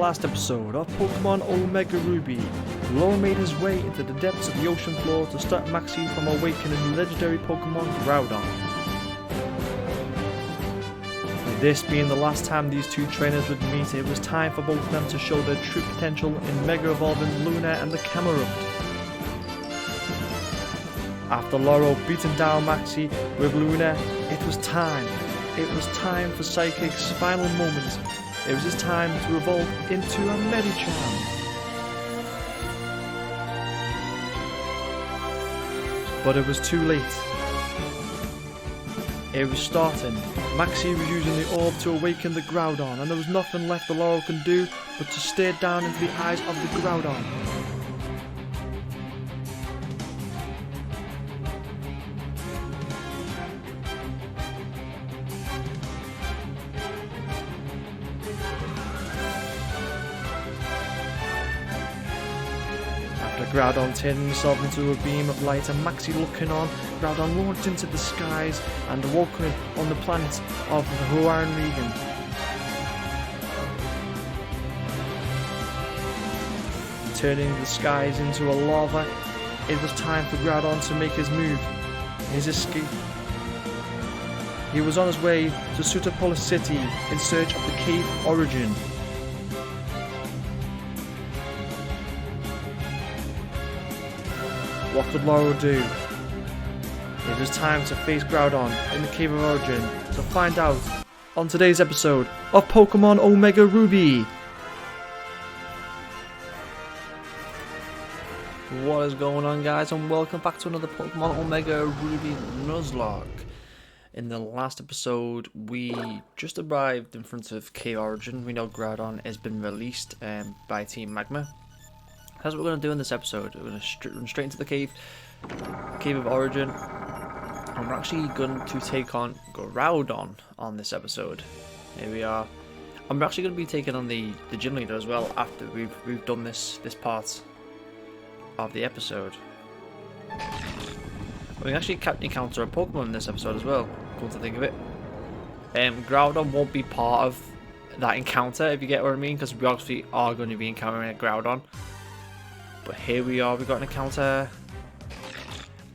last episode of Pokemon Omega Ruby, Laura made his way into the depths of the ocean floor to stop Maxie from awakening the legendary Pokemon Groudon. With this being the last time these two trainers would meet, it was time for both of them to show their true potential in Mega Evolving Luna and the Camerupt. After Laura beating down Maxie with Luna, it was time. It was time for Psychic's final moment. It was his time to evolve into a Medicham. But it was too late. It was starting. Maxie was using the orb to awaken the Groudon, and there was nothing left the Laurel can do but to stare down into the eyes of the Groudon. Groudon turned himself into a beam of light and Maxie looking on, Groudon launched into the skies and awoken on the planet of the Hoenn Region. Turning the skies into a lava, it was time for Groudon to make his move, his escape. He was on his way to Sutapolis City in search of the Cave Origin. What could Laurel do? It was time to face Groudon in the Cave of Origin to find out on today's episode of Pokemon Omega Ruby. What is going on, guys, and welcome back to another Pokemon Omega Ruby Nuzlocke. In the last episode, we just arrived in front of Cave Origin. We know Groudon has been released by Team Magma. That's what we're going to do in this episode. We're going to run straight into the Cave of Origin, and we're actually going to take on Groudon on this episode. Here we are. And we're actually going to be taking on the gym leader as well after we've done this part of the episode. We can actually encounter a Pokemon in this episode as well, come to think of it. Groudon won't be part of that encounter, if you get what I mean, because we obviously are going to be encountering a Groudon. But here we are, we got an encounter,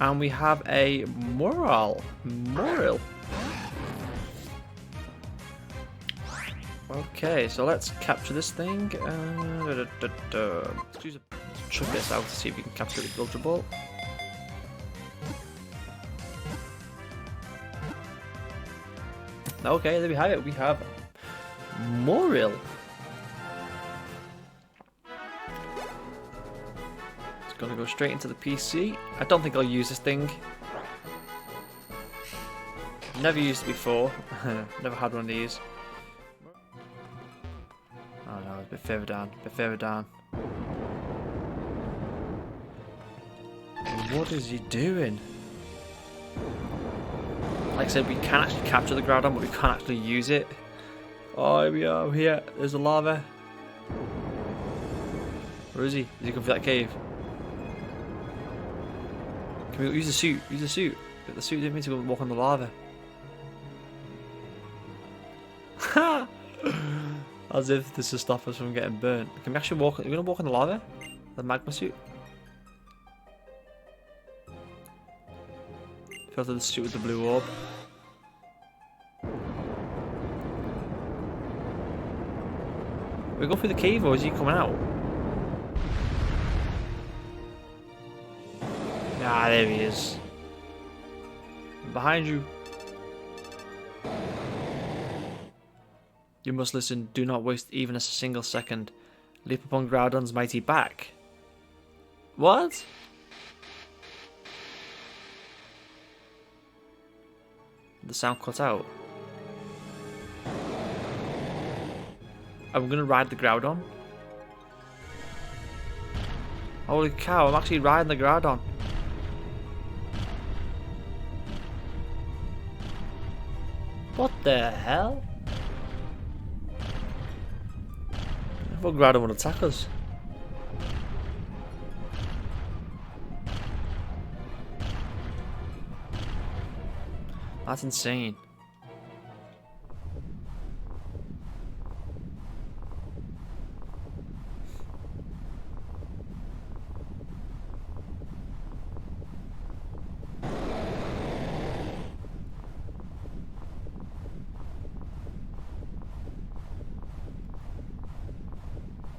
and we have a Moral. Okay, so let's capture this thing. Let's chuck this out to see if we can capture the Ultra Ball. Okay, there we have it. We have Moral. Gonna go straight into the PC. I don't think I'll use this thing. Never used it before. Never had one of these. Oh no, it's a bit further down. What is he doing? Like I said, we can actually capture the Groudon, but we can't actually use it. Oh, here we are. Here, there's the lava. Where is he? Is he coming for that cave? Can we use the suit? Use the suit. But the suit didn't mean to go walk on the lava. Ha! As if this is stop us from getting burnt. Can we actually walk? Are we gonna walk on the lava? The magma suit. Filter the suit with the blue orb. We go through the cave, or is he coming out? Ah, there he is. Behind you. You must listen. Do not waste even a single second. Leap upon Groudon's mighty back. What? The sound cut out. I'm gonna ride the Groudon. Holy cow, I'm actually riding the Groudon. What the hell? I thought Groudon would attack us. That's insane.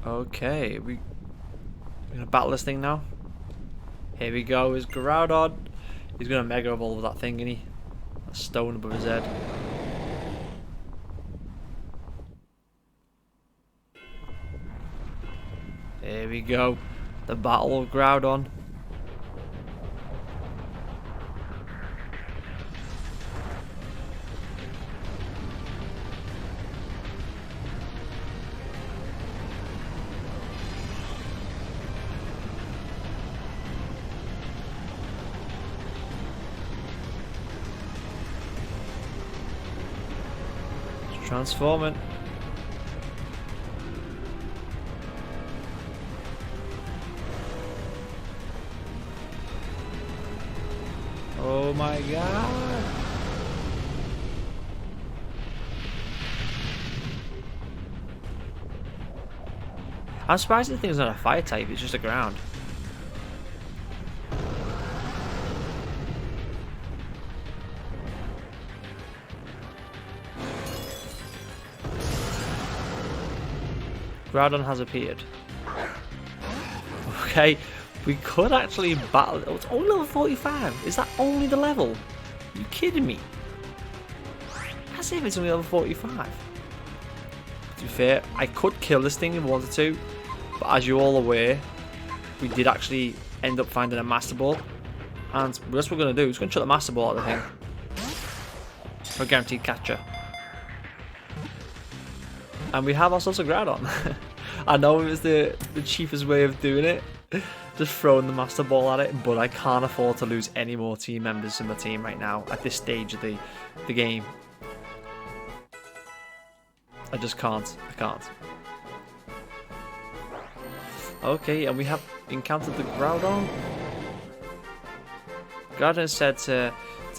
Okay, we're gonna battle this thing now. Here we go, is Groudon. He's gonna Mega Evolve that thing, isn't he? That stone above his head. Here we go. The battle of Groudon. Transforming. Oh my god. I'm surprised the thing's not a fire type, it's just a ground. Groudon has appeared. Okay, we could actually battle. Oh, it's only level 45. Is that only the level? Are you kidding me? As if it's only level 45. To be fair, I could kill this thing if I wanted to, but as you're all aware, we did actually end up finding a Master Ball, and that's what we're going to do. We're going to chuck the Master Ball at the thing for a guaranteed catcher. And we have ourselves a Groudon. I know it was the cheapest way of doing it, just throwing the Master Ball at it, but I can't afford to lose any more team members in my team right now at this stage of the game. I just can't. I can't. Okay, and we have encountered the Groudon. Groudon is said to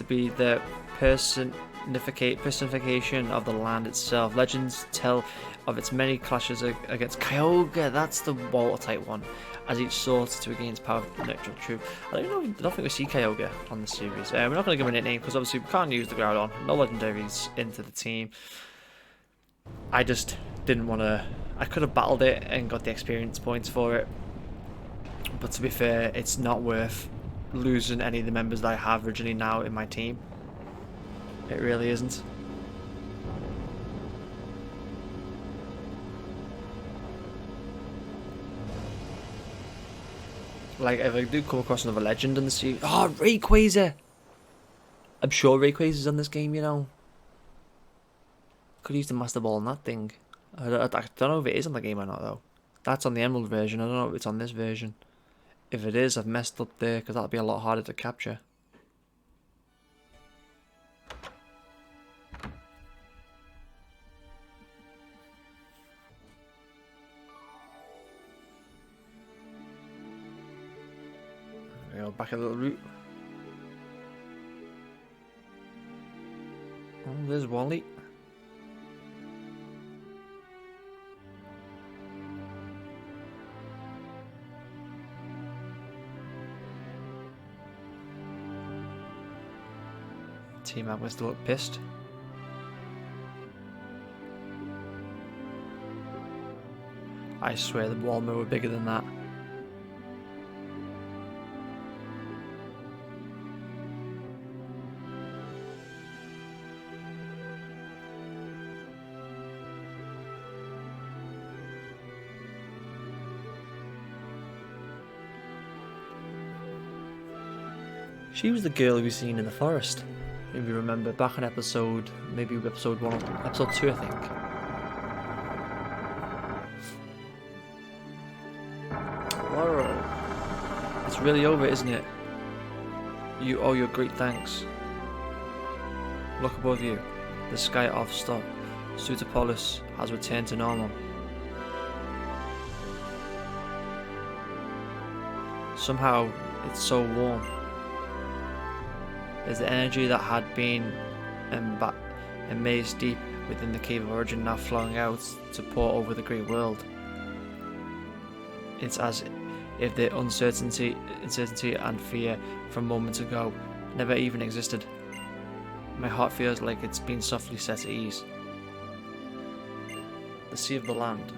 be the personification of the land itself. Legends tell of its many clashes against Kyogre, that's the water type one, as each sought to regain its power of natural truth. I don't think we see Kyogre on the series. We're not going to give him a nickname because obviously we can't use the Groudon. No legendaries into the team. I just didn't want to. I could have battled it and got the experience points for it, but to be fair, it's not worth losing any of the members that I have originally now in my team. It really isn't. Like, if I do come across another legend in the series... Oh, Rayquaza! I'm sure Rayquaza's on this game, you know. Could use the Master Ball on that thing. I don't know if it is on the game or not, though. That's on the Emerald version. I don't know if it's on this version. If it is, I've messed up there, because that'll be a lot harder to capture. There we go, back a little route. Oh, there's Wally. Team up was to look pissed. I swear the Walmer were bigger than that. She was the girl we seen in the forest. If you remember back on episode, maybe episode 1 or episode 2, I think. Whoa. It's really over, isn't it? You owe your great thanks. Look above you. The sky off stop. Suitopolis has returned to normal. Somehow, it's so warm. There's the energy that had been amazed deep within the Cave of Origin now flowing out to pour over the great world. It's as if the uncertainty and fear from moments ago never even existed. My heart feels like it's been softly set at ease. The sea of the land.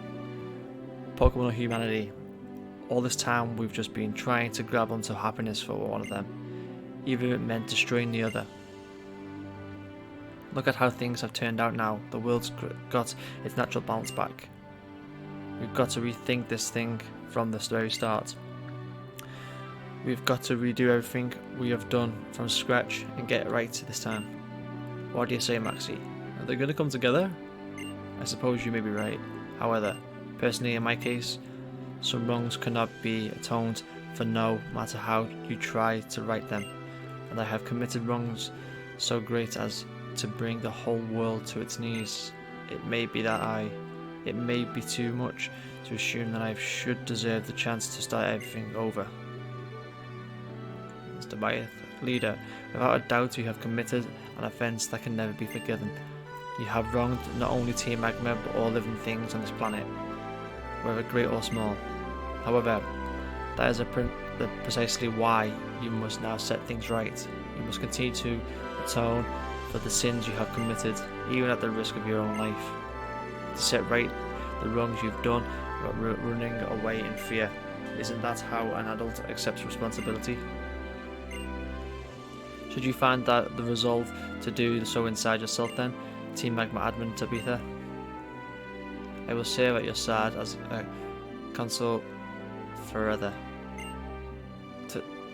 Pokemon or humanity. All this time we've just been trying to grab onto happiness for one of them, even if it meant destroying the other. Look at how things have turned out now. The world's got its natural balance back. We've got to rethink this thing from the very start. We've got to redo everything we have done from scratch and get it right this time. What do you say, Maxie? Are they going to come together? I suppose you may be right. However, personally in my case, some wrongs cannot be atoned for no matter how you try to right them, and I have committed wrongs so great as to bring the whole world to its knees. It may be too much to assume that I should deserve the chance to start everything over. Mr. Byeth, leader, without a doubt you have committed an offence that can never be forgiven. You have wronged not only Team Magma but all living things on this planet, whether great or small. However, that is precisely why you must now set things right. You must continue to atone for the sins you have committed, even at the risk of your own life. To set right the wrongs you've done without running away in fear. Isn't that how an adult accepts responsibility? Should you find that the resolve to do so inside yourself then, Team Magma Admin Tabitha? I will serve at your side as a consort forever.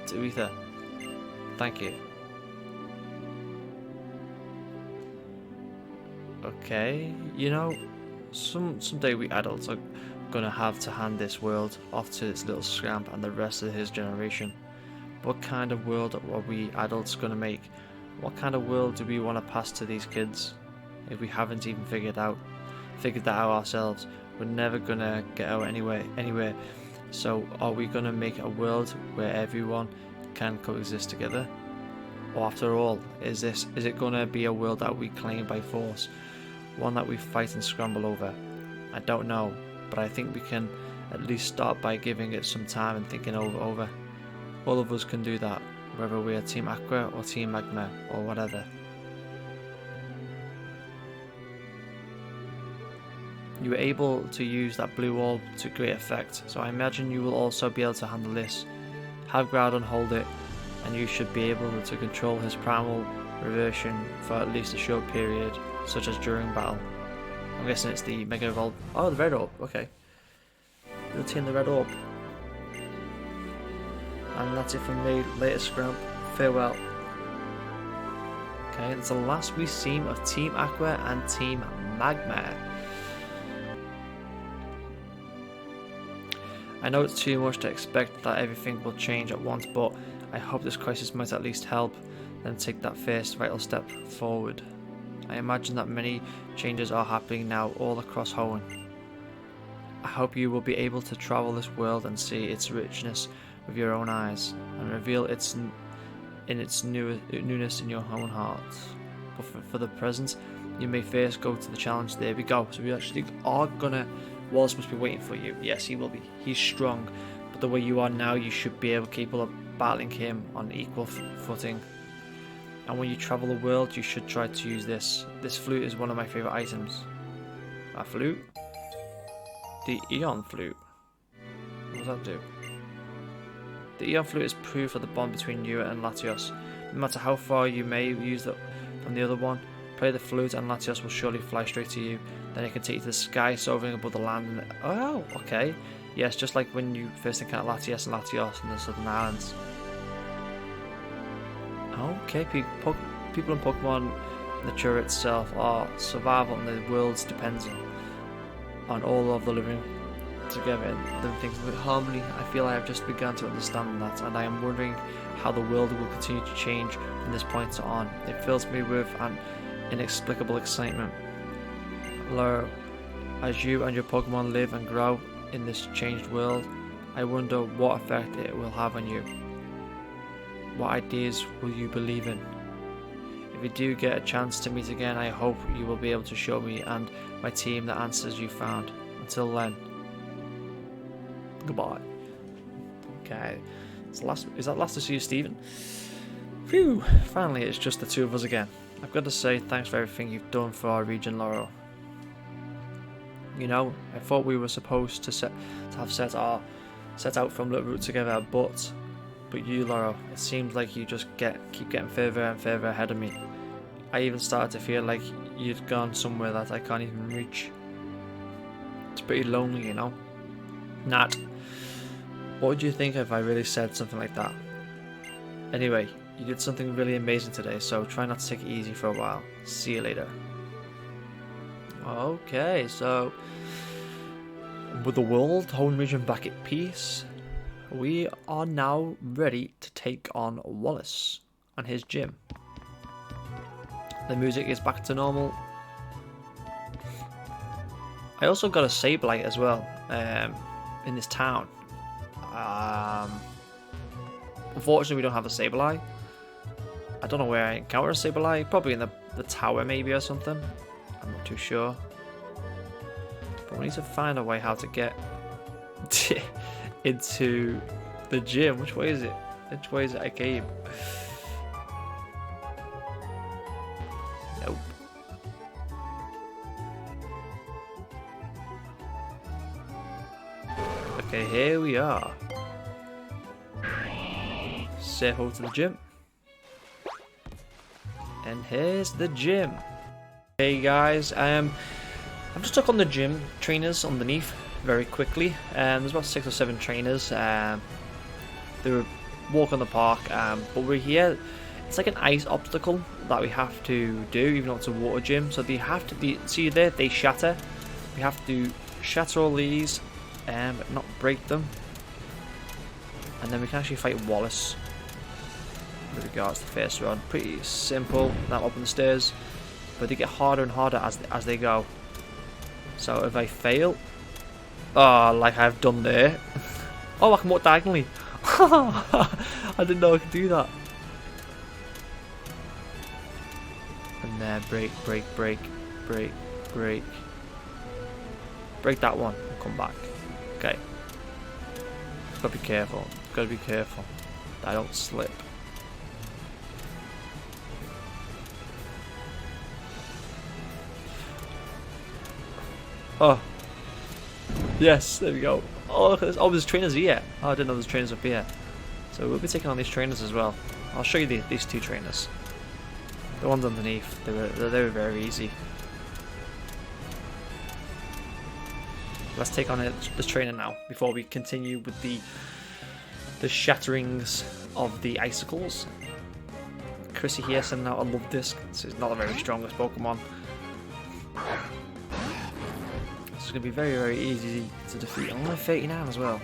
Tabitha, thank you. Okay, you know, someday we adults are gonna have to hand this world off to this little scamp and the rest of his generation. What kind of world are we adults gonna make? What kind of world do we want to pass to these kids? If we haven't even figured that out ourselves, we're never gonna get out anywhere. So are we gonna make a world where everyone can coexist together? Or after all, is it gonna be a world that we claim by force? One that we fight and scramble over? I don't know, but I think we can at least start by giving it some time and thinking over. All of us can do that, whether we are Team Aqua or Team Magma or whatever. You were able to use that blue orb to great effect, so I imagine you will also be able to handle this. Have Groudon hold it, and you should be able to control his primal reversion for at least a short period, such as during battle. I'm guessing it's the Mega Evolve. Oh, the red orb, okay. You'll team the red orb. And that's it from me, later scrump, farewell. Okay, that's the last we've seen of Team Aqua and Team Magma. I know it's too much to expect that everything will change at once, but I hope this crisis might at least help them take that first vital step forward. I imagine that many changes are happening now all across Hoenn. I hope you will be able to travel this world and see its richness with your own eyes, and reveal its newness in your own hearts. But for the present, you may first go to the challenge. There we go. So we actually are gonna... Wallace must be waiting for you. Yes, he will be. He's strong, but the way you are now, you should be capable of battling him on equal footing. And when you travel the world, you should try to use this. This flute is one of my favourite items. A flute? The Eon flute. What does that do? The Eon flute is proof of the bond between you and Latios. No matter how far you may use it from the other one, play the flute and Latios will surely fly straight to you. Then it can take you to the sky, soaring above the land. Oh, okay. Yes, just like when you first encounter Latios in the Southern Islands. Okay, people in Pokemon nature itself are survival, and the world depends on all of the living together and living things with harmony. I feel I have just begun to understand that, and I am wondering how the world will continue to change from this point on. It fills me with an inexplicable excitement. Laro, as you and your Pokemon live and grow in this changed world, I wonder what effect it will have on you. What ideas will you believe in? If we do get a chance to meet again, I hope you will be able to show me and my team the answers you found. Until then, goodbye. Okay, is that last to see you, Stephen? Phew, finally it's just the two of us again. I've got to say thanks for everything you've done for our region, Laurel. You know, I thought we were supposed to have set out from Little Root together, but you, Laura, it seems like you just keep getting further and further ahead of me. I even started to feel like you'd gone somewhere that I can't even reach. It's pretty lonely, you know. Nat, what would you think if I really said something like that? Anyway, you did something really amazing today, so try not to take it easy for a while. See you later. Okay, so with the world, Hoenn Region back at peace, we are now ready to take on Wallace and his gym. The music is back to normal. I also got a Sableye as well in this town. Unfortunately, we don't have a Sableye. I don't know where I encountered a Sableye. Probably in the tower maybe or something. I'm not too sure. But we need to find a way how to get into the gym. Which way is it? Which way is it I came? Nope. Okay, here we are. Say hello to the gym. And here's the gym. Hey guys, I've just took on the gym trainers underneath very quickly. There's about 6 or 7 trainers. They were walk on the park, but we're here. It's like an ice obstacle that we have to do, even though it's a water gym. So they have to see there, they shatter. We have to shatter all these, but not break them. And then we can actually fight Wallace. With regards to the first run, pretty simple. Now up on the stairs, but they get harder and harder as they go. So if I fail, like I've done there, I can walk diagonally. I didn't know I could do that. And then break, break that one and come back. Okay. Gotta be careful. Gotta be careful that I don't slip. Oh, yes, there we go. Oh, look at this. Oh, there's trainers here. Oh, I didn't know there's trainers up here. So we'll be taking on these trainers as well. I'll show you these 2 trainers. The ones underneath, they were very easy. Let's take on this trainer now before we continue with the shatterings of the icicles. Chrissy here saying now I love this. This is not the very strongest Pokemon. It's going to be very, very easy to defeat. Only 39 as well.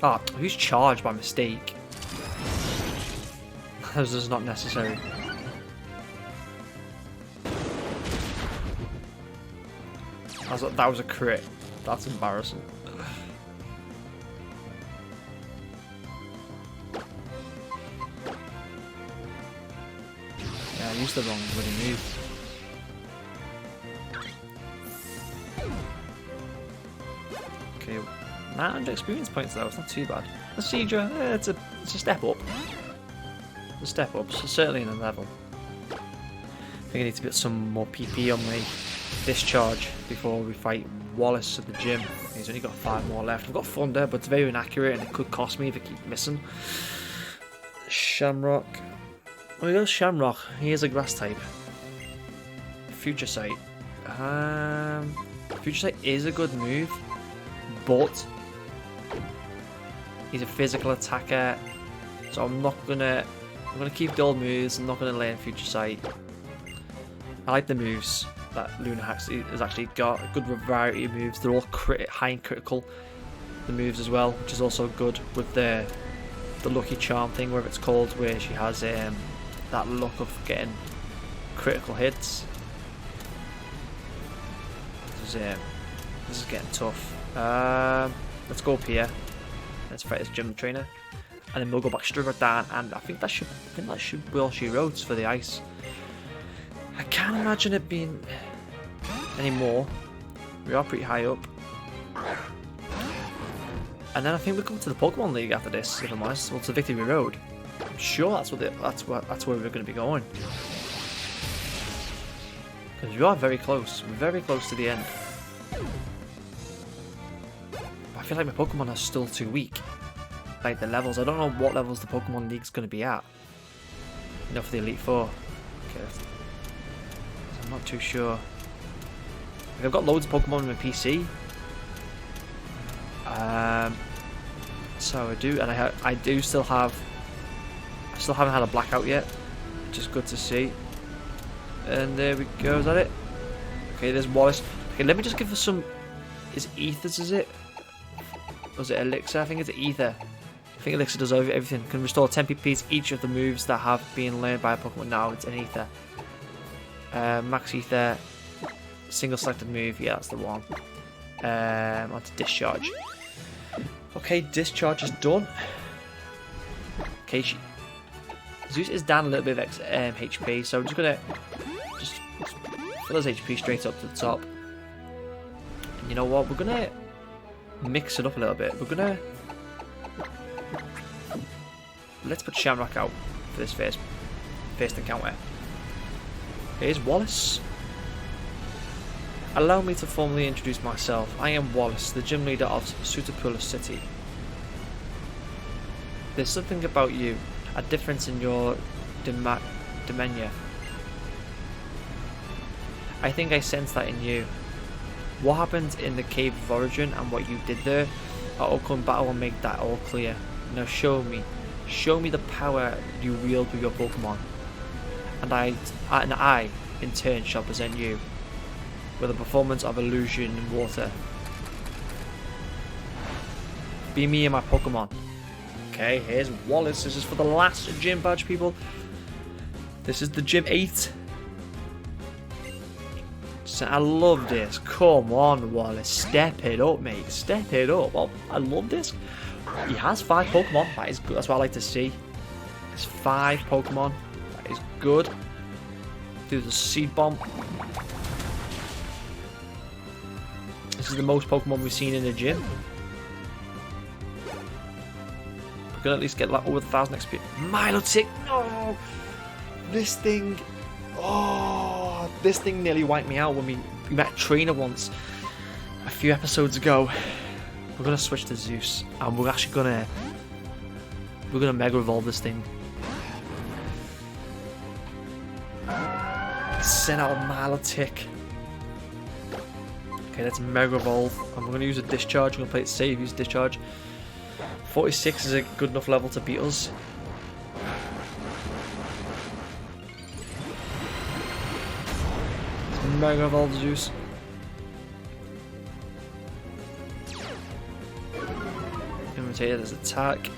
Ah, who's charged by mistake? This is not necessary. That was a crit. That's embarrassing. Yeah, I used the wrong bloody move. Okay, 900 experience points though, it's not too bad. The Siege, it's a step up. It's a step up, so certainly in a level. I think I need to get some more PP on my discharge before we fight Wallace at the gym. He's only got 5 more left. I've got Thunder, but it's very inaccurate and it could cost me if I keep missing. Shamrock. Oh, he goes Shamrock. He is a grass type. Future Sight. Future Sight is a good move, but he's a physical attacker, so I'm gonna keep the old moves. I'm not gonna learn Future Sight. I like the moves that Luna has actually got. A good variety of moves. They're all high and critical. The moves as well, which is also good with the Lucky Charm thing, whatever it's called, where she has that luck of getting critical hits. This is getting tough. Let's go up here. Let's fight this gym trainer, and then we'll go back straight down. And I think that should be all she wrote for the ice. I can't imagine it being any more. We are pretty high up. And then I think we come to the Pokemon League after this, if I'm honest. Well, to Victory Road. I'm sure that's where we're going to be going. Because you are very close to the end. I feel like my Pokemon are still too weak. Like the levels, I don't know what levels the Pokemon League's going to be at. You know, for the Elite Four. Okay. I'm not too sure. Like, I've got loads of Pokemon on my PC. So I do, and I do still have. I still haven't had a blackout yet, which is good to see. And there we go. Is that it? Okay, there's Wallace. Okay, let me just give us some. Is Ethers? Is it? Or is it Elixir? I think it's Ether. I think Elixir does everything. Can restore 10 PP to each of the moves that have been learned by a Pokemon. Now it's an Ether. Max Ether. Single selected move. Yeah, that's the one. Onto Discharge. Okay, Discharge is done. Okay, Zeus is down a little bit of HP, so I'm just gonna fill his HP straight up to the top. And you know what? We're gonna mix it up a little bit. We're gonna let's put Shamrock out for this first encounter. Here's Wallace. Allow me to formally introduce myself. I am Wallace, the gym leader of Sutapula City. There's something about you, a difference in your demeanor. I think I sense that in you. What happened in the Cave of Origin and what you did there, our upcoming battle will make that all clear. Now show me the power you wield with your Pokemon. And I, in turn, shall present you with a performance of illusion in water. Be me and my Pokemon. Okay, here's Wallace. This is for the last gym badge, people. This is the gym 8. So I love this. Come on, Wallace. Step it up, mate. Step it up. Oh, I love this. He has 5 Pokemon. That is good. That's what I like to see. It's 5 Pokemon. That is good. Do the Seed Bomb. This is the most Pokemon we've seen in the gym. We're gonna at least get like over 1,000 XP. Milotic! No! This thing... Oh! This thing nearly wiped me out when we met Trainer once. A few episodes ago. We're gonna switch to Zeus. And we're actually gonna... We're gonna Mega Evolve this thing. Send out Milotic. Okay, let's Mega Evolve, and we're going to use a Discharge. We're going to play it safe, use Discharge. 46 is a good enough level to beat us. Let's Mega Evolve Zeus. Imitate his attack.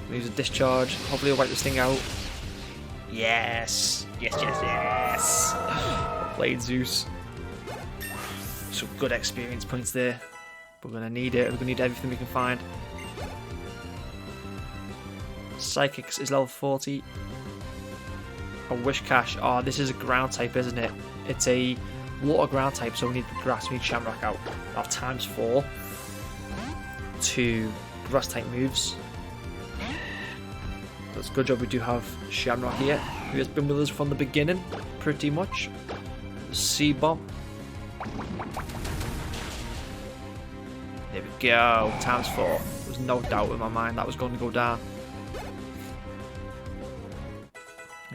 We'll use a Discharge. Hopefully we'll wipe this thing out. Yes! Yes, yes, yes! Played Zeus. Some good experience points there. We're going to need it. We're going to need everything we can find. Psychics is level 40. A Wish Cash. Oh, this is a ground type, isn't it? It's a water ground type, so we need grass. We need Shamrock out. I'll have times 4 to grass type moves. That's a good job we do have Shamrock here, who has been with us from the beginning, pretty much. Seed Bomb. There we go, times 4. There was no doubt in my mind that was going to go down.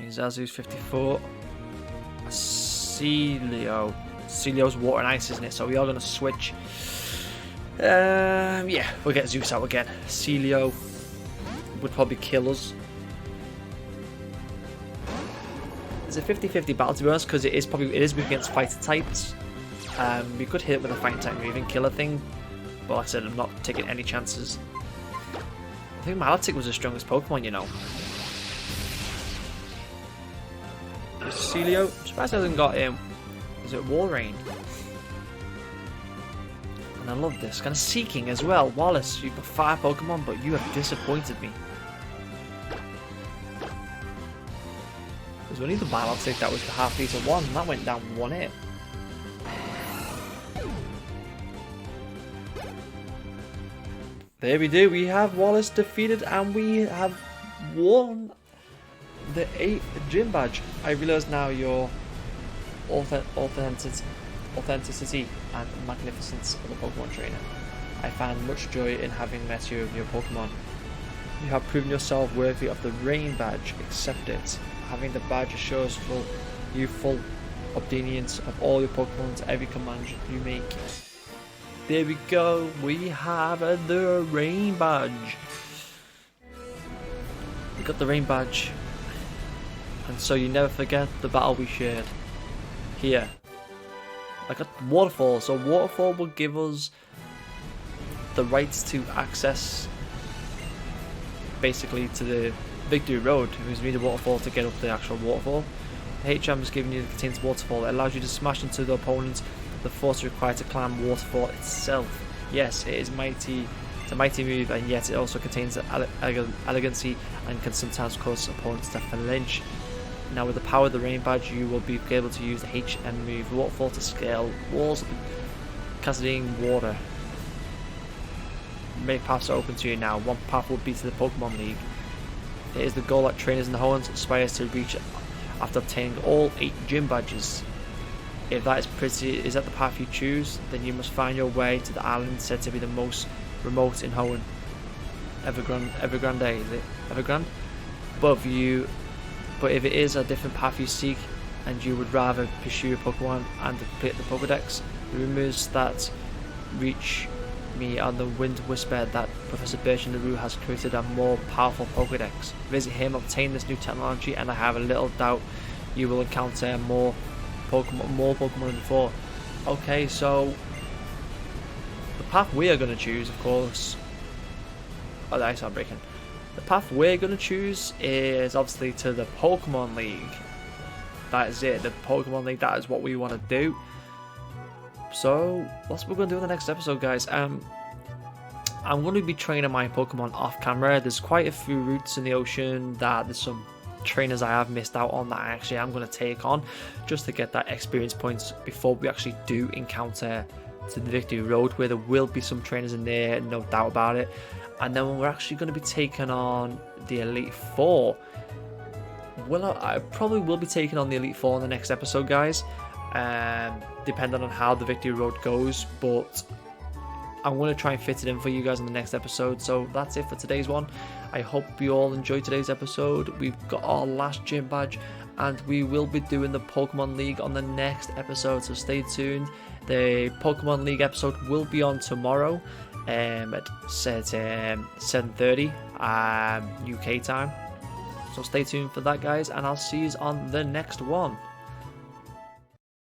Zazu's 54. Celio. Celio's water and ice, isn't it? So we are going to switch. Yeah, we'll get Zeus out again. Celio would probably kill us. It's a 50-50 battle, to be honest, because it is against fighter types. We could hit it with a fighting type move and kill a thing, but like I said, I'm not taking any chances. I think Milotic was the strongest Pokemon, you know. Celio, I'm surprised I hasn't got him. Is it Wall Rain? And I love this. Kind of Seeking as well. Wallace, you've got 5 Pokemon, but you have disappointed me. There's only the Milotic that was the half liter one, and that went down 1 hit. There we do. We have Wallace defeated, and we have won the 8th gym badge. I realise now you're authenticity and magnificence of the Pokemon trainer. I find much joy in having met you of your Pokemon. You have proven yourself worthy of the Rain Badge. Accept it. Having the badge assures you full obedience of all your Pokemon to every command you make. There we go. We have the Rain Badge. We got the Rain Badge. And so you never forget the battle we shared. Here. I got Waterfall. So Waterfall will give us the rights to access basically to the Victory Road. Because we need a waterfall to get up the actual waterfall. The HM is giving you the contains waterfall. It allows you to smash into the opponent the force required to climb waterfall itself. Yes, it is mighty. It's a mighty move, and yet it also contains elegancy and can sometimes cause opponents to flinch. Now with the power of the Rain Badge, you will be able to use the HM move Waterfall to scale walls, cascading water. Many paths are open to you now. One path will be to the Pokemon League. It is the goal that trainers in the Hoenn aspires to reach after obtaining all 8 gym badges. If that is the path you choose, then you must find your way to the island said to be the most remote in Hoenn. Evergrande, is it? Evergrande? But if it is a different path you seek, and you would rather pursue a Pokemon and complete the Pokedex, the rumours that reach me on the Wind Whisper that Professor Birch LaRue has created a more powerful Pokedex. Visit him, obtain this new technology, and I have a little doubt you will encounter more Pokemon than before. Okay, so the path we are going to choose, of course. Oh, the ice are breaking. The path we're going to choose is obviously to the Pokemon League. That is it, the Pokemon League. That is what we want to do. So that's what we're going to do in the next episode, guys. I'm going to be training my Pokemon off camera. There's quite a few routes in the ocean that there's some trainers I have missed out on that I actually am going to take on just to get that experience points before we actually do encounter to the Victory Road, where there will be some trainers in there, no doubt about it. And then we're actually going to be taking on the Elite Four. I probably will be taking on the Elite Four in the next episode, guys, depending on how the Victory Road goes, but I'm going to try and fit it in for you guys in the next episode. So that's it for today's one. I hope you all enjoyed today's episode. We've got our last gym badge, and we will be doing the Pokemon League on the next episode, so stay tuned. The Pokemon League episode will be on tomorrow at 7:30 UK time, so stay tuned for that, guys, and I'll see you on the next one.